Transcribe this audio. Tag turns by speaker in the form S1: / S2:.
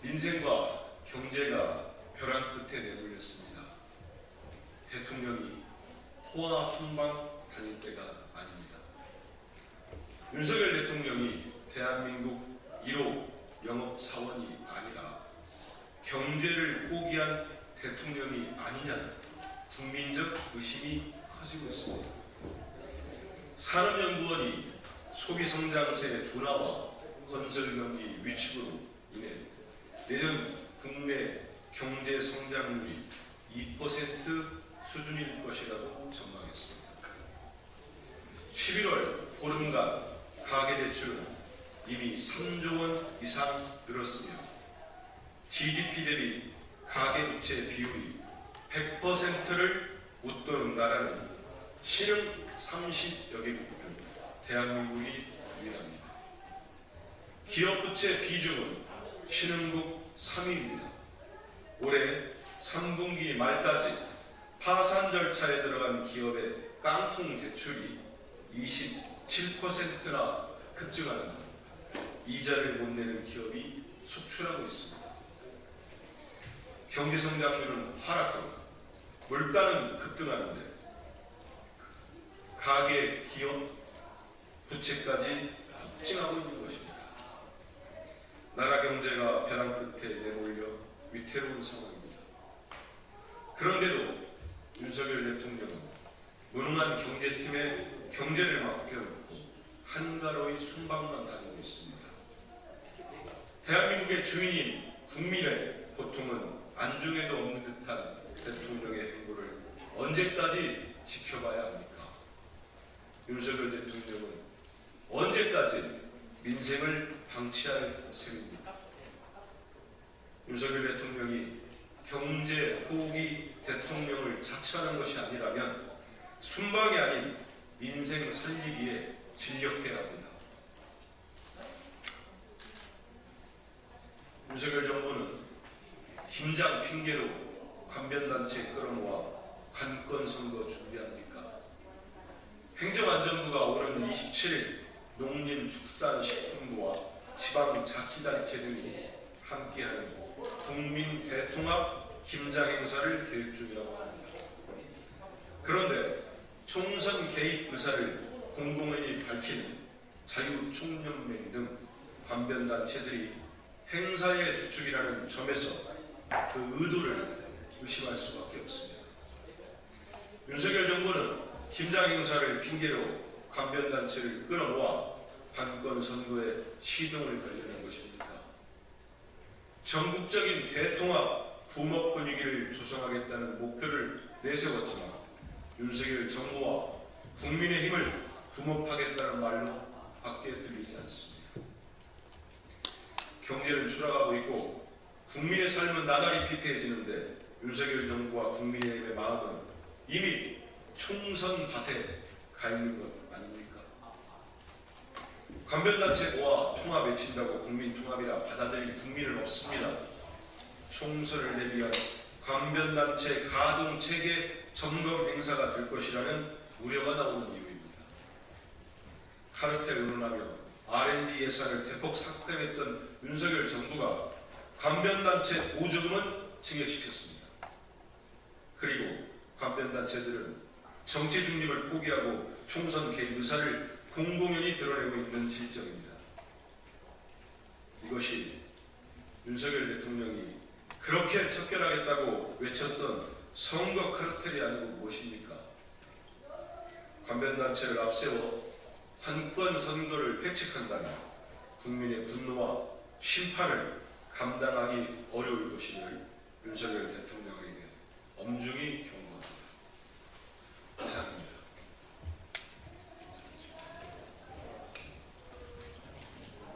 S1: 민생과 경제가 벼랑 끝에 내몰렸습니다. 대통령이 호화 순방 다닐 때가 아닙니다. 윤석열 대통령이 대한민국 1호 영업사원이 아니라 경제를 포기한 대통령이 아니냐는 국민적 의심이 커지고 있습니다. 산업연구원이 소비성장세 둔화와 건설경기 위축으로 인해 내년 국내 경제 성장률이 2% 수준일 것이라고 전망했습니다. 11월 보름간 가계대출은 이미 3조 원 이상 늘었으며 GDP 대비 가계부채 비율이 100%를 웃도는 나라는 신흥 30여 개국 중 대한민국이 유일합니다. 기업부채 비중은 신흥국 3위입니다. 올해 3분기 말까지 파산 절차에 들어간 기업의 깡통 대출이 27%나 급증하는 이자를 못 내는 기업이 속출하고 있습니다. 경제성장률은 하락하고 물가는 급등하는데 가계, 기업, 부채까지 폭증하고 있는 것입니다. 나라 경제가 벼랑 끝에 내몰려 위태로운 상황입니다. 그런데도 윤석열 대통령은 무능한 경제팀에 경제를 맡겨놓고 한가로이 순방만 다니고 있습니다. 대한민국의 주인인 국민의 고통은 안중에도 없는 듯한 대통령의 행보를 언제까지 지켜봐야 합니까? 윤석열 대통령은 언제까지 민생을 방치할 셈입니까? 윤석열 대통령이 경제 포기 대통령을 자처하는 것이 아니라면 순방이 아닌 민생 살리기에 진력해야 합니다. 윤석열 정부는 김장 핑계로 관변단체 끌어모아 관건선거 준비합니까? 행정안전부가 오는 27일 농림축산식품부와 지방자치단체 등이 함께하는 국민 대통합 김장 행사를 계획 중이라고 합니다. 그런데 총선 개입 의사를 공공연히 밝히는 자유총연맹 등 관변단체들이 행사의 주축이라는 점에서 그 의도를 의심할 수밖에 없습니다. 윤석열 정부는 김장 행사를 핑계로 관변단체를 끌어모아 관건 선거에 시동을 걸려는 것입니다. 전국적인 대통합 부먹 분위기를 조성하겠다는 목표를 내세웠지만 윤석열 정부와 국민의힘을 부먹하겠다는 말로 밖에 들리지 않습니다. 경제는 추락하고 있고 국민의 삶은 나날이 피폐해지는데 윤석열 정부와 국민의힘의 마음은 이미 총선 밭에 가 있는 것 아닙니까? 관변단체 모아 통합 외친다고 국민 통합이라 받아들일 국민은 없습니다. 총선을 대비한 관변단체 가동체계 점검 행사가 될 것이라는 우려가 나오는 이유입니다. 카르텔 의논하며 R&D 예산을 대폭 삭감했던 윤석열 정부가 관변단체 보조금은 증액시켰습니다. 그리고 관변단체들은 정치 중립을 포기하고 총선 개입 의사를 공공연히 드러내고 있는 실정입니다. 이것이 윤석열 대통령이 그렇게 척결하겠다고 외쳤던 선거 카르텔이 아니고 무엇입니까? 관변단체를 앞세워 관권 선거를 획책한다면 국민의 분노와 심판을 감당하기 어려울 것임을 윤석열 대통령에게 엄중히 경고합니다. 이상입니다.